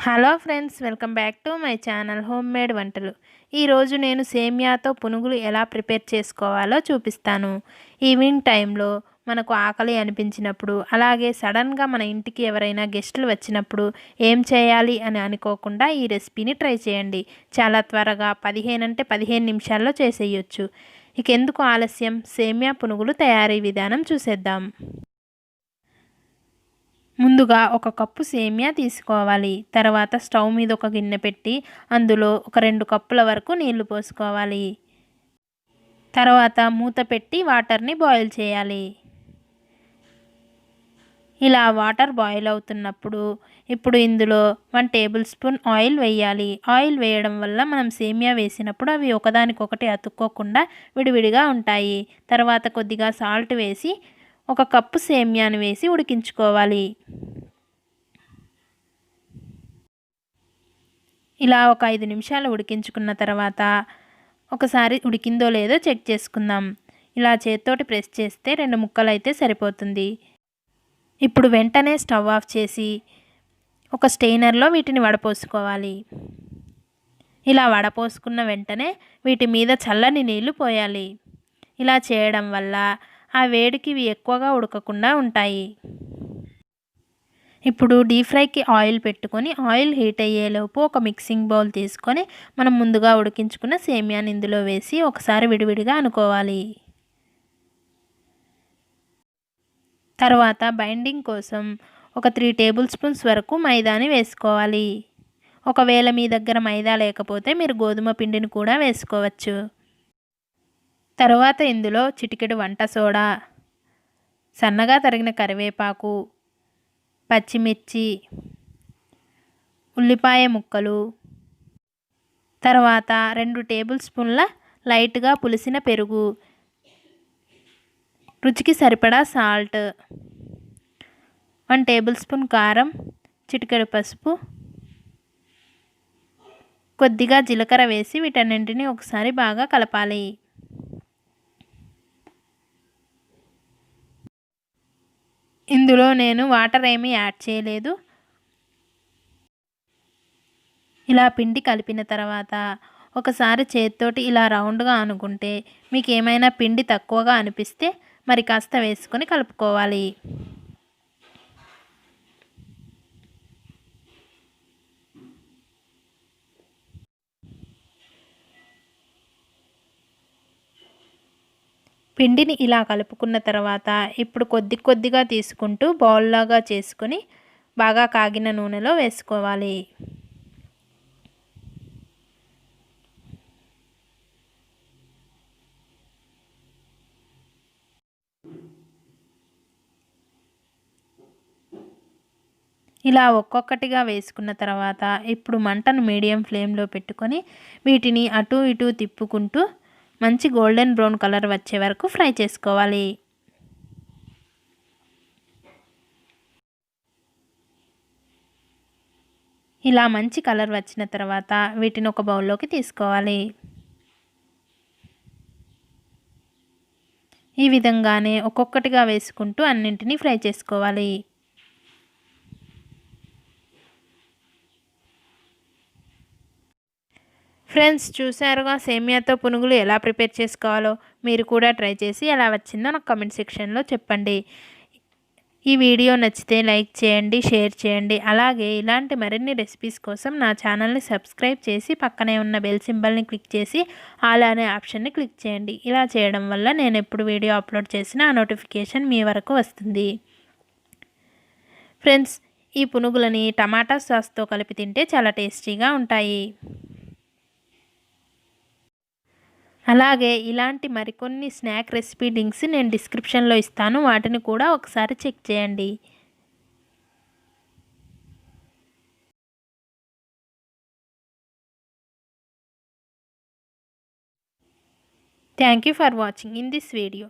Hello friends, welcome back to my channel home made వంటలు. ఈరోజు నేను సేమియాతో పునుగులు ఎలా ప్రిపేర్ చేసుకోవాలో చూపిస్తాను. ఈవినింగ్ టైంలో మనకు ఆకలి అనిపించినప్పుడు, అలాగే సడన్గా మన ఇంటికి ఎవరైనా గెస్టులు వచ్చినప్పుడు ఏం చేయాలి అని అనుకోకుండా ఈ రెసిపీని ట్రై చేయండి. చాలా త్వరగా 15 నిమిషాల్లో చేసేయచ్చు. ఇక ఎందుకు ఆలస్యం, సేమియా పునుగులు తయారీ విధానం చూసేద్దాం. ముందుగా ఒక కప్పు సేమియా తీసుకోవాలి. తర్వాత స్టవ్ మీద ఒక గిన్నె పెట్టి అందులో ఒక 2 కప్పుల వరకు నీళ్లు పోసుకోవాలి. తర్వాత మూత పెట్టి వాటర్ని బాయిల్ చేయాలి. ఇలా వాటర్ బాయిల్ అవుతున్నప్పుడు ఇప్పుడు ఇందులో 1 టేబుల్ స్పూన్ ఆయిల్ వేయాలి. ఆయిల్ వేయడం వల్ల మనం సేమియా వేసినప్పుడు అవి ఒకదానికొకటి అతుక్కోకుండా విడివిడిగా ఉంటాయి. తర్వాత కొద్దిగా సాల్ట్ వేసి ఒక కప్పు సేమియాను వేసి ఉడికించుకోవాలి. ఇలా ఒక 5 నిమిషాలు ఉడికించుకున్న తర్వాత ఒకసారి ఉడికిందో లేదో చెక్ చేసుకుందాం. ఇలా చేత్తోటి ప్రెస్ చేస్తే 2 ముక్కలు అయితే సరిపోతుంది. ఇప్పుడు వెంటనే స్టవ్ ఆఫ్ చేసి ఒక స్టెయినర్లో వీటిని వడపోసుకోవాలి. ఇలా వడపోసుకున్న వెంటనే వీటి మీద చల్లని నీళ్లు పోయాలి. ఇలా చేయడం వల్ల ఆ వేడికి ఇవి ఎక్కువగా ఉడకకుండా ఉంటాయి. ఇప్పుడు డీప్ ఫ్రైకి ఆయిల్ పెట్టుకొని ఆయిల్ హీట్ అయ్యేలోపు ఒక మిక్సింగ్ బౌల్ తీసుకొని మనం ముందుగా ఉడికించుకున్న సేమియాని ఇందులో వేసి ఒకసారి విడివిడిగా అనుకోవాలి. తర్వాత బైండింగ్ కోసం ఒక 3 టేబుల్ స్పూన్స్ వరకు మైదాని వేసుకోవాలి. ఒకవేళ మీ దగ్గర మైదా లేకపోతే మీరు గోధుమ పిండిని కూడా వేసుకోవచ్చు. తర్వాత ఇందులో చిటికెడు వంట సోడా, సన్నగా తరిగిన కరివేపాకు, పచ్చిమిర్చి, ఉల్లిపాయ ముక్కలు, తర్వాత 2 టేబుల్ స్పూన్ల లైట్గా పులిసిన పెరుగు, రుచికి సరిపడా సాల్ట్, 1 టేబుల్ స్పూన్ కారం, చిటికెడు పసుపు, కొద్దిగా జీలకర్ర వేసి వీటన్నింటినీ ఒకసారి బాగా కలపాలి. ఇందులో నేను వాటర్ ఏమీ యాడ్ చేయలేదు. ఇలా పిండి కలిపిన తర్వాత ఒకసారి చేత్తోటి ఇలా రౌండ్గా అనుకుంటే మీకు ఏమైనా పిండి తక్కువగా అనిపిస్తే మరి కాస్త వేసుకొని కలుపుకోవాలి. పిండిని ఇలా కలుపుకున్న తర్వాత ఇప్పుడు కొద్దిగా తీసుకుంటూ బౌల్ లాగా చేసుకొని బాగా కాగిన నూనెలో వేసుకోవాలి. ఇలా ఒక్కొక్కటిగా వేసుకున్న తర్వాత ఇప్పుడు మంటను మీడియం ఫ్లేమ్లో పెట్టుకొని వీటిని అటు ఇటు తిప్పుకుంటూ మంచి గోల్డెన్ బ్రౌన్ కలర్ వచ్చే వరకు ఫ్రై చేసుకోవాలి. ఇలా మంచి కలర్ వచ్చిన తర్వాత వీటిని ఒక బౌల్లోకి తీసుకోవాలి. ఈ విధంగానే ఒక్కొక్కటిగా వేసుకుంటూ అన్నింటినీ ఫ్రై చేసుకోవాలి. ఫ్రెండ్స్, చూసారుగా సేమియాతో పునుగులు ఎలా ప్రిపేర్ చేసుకోవాలో. మీరు కూడా ట్రై చేసి ఎలా వచ్చిందో నాకు కామెంట్ సెక్షన్లో చెప్పండి. ఈ వీడియో నచ్చితే లైక్ చేయండి, షేర్ చేయండి. అలాగే ఇలాంటి మరిన్ని రెసిపీస్ కోసం నా ఛానల్ని సబ్స్క్రైబ్ చేసి పక్కనే ఉన్న బెల్ సింబల్ని క్లిక్ చేసి ఆల్ అనే ఆప్షన్ని క్లిక్ చేయండి. ఇలా చేయడం వల్ల నేను ఎప్పుడు వీడియో అప్లోడ్ చేసినా ఆ నోటిఫికేషన్ మీ వరకు వస్తుంది. ఫ్రెండ్స్, ఈ పునుగులని టమాటా సాస్తో కలిపి తింటే చాలా టేస్టీగా ఉంటాయి. అలాగే ఇలాంటి మరికొన్ని స్నాక్ రెసిపీ లింక్స్ నేను డిస్క్రిప్షన్లో ఇస్తాను. వాటిని కూడా ఒకసారి చెక్ చేయండి. Thank you for watching in this video.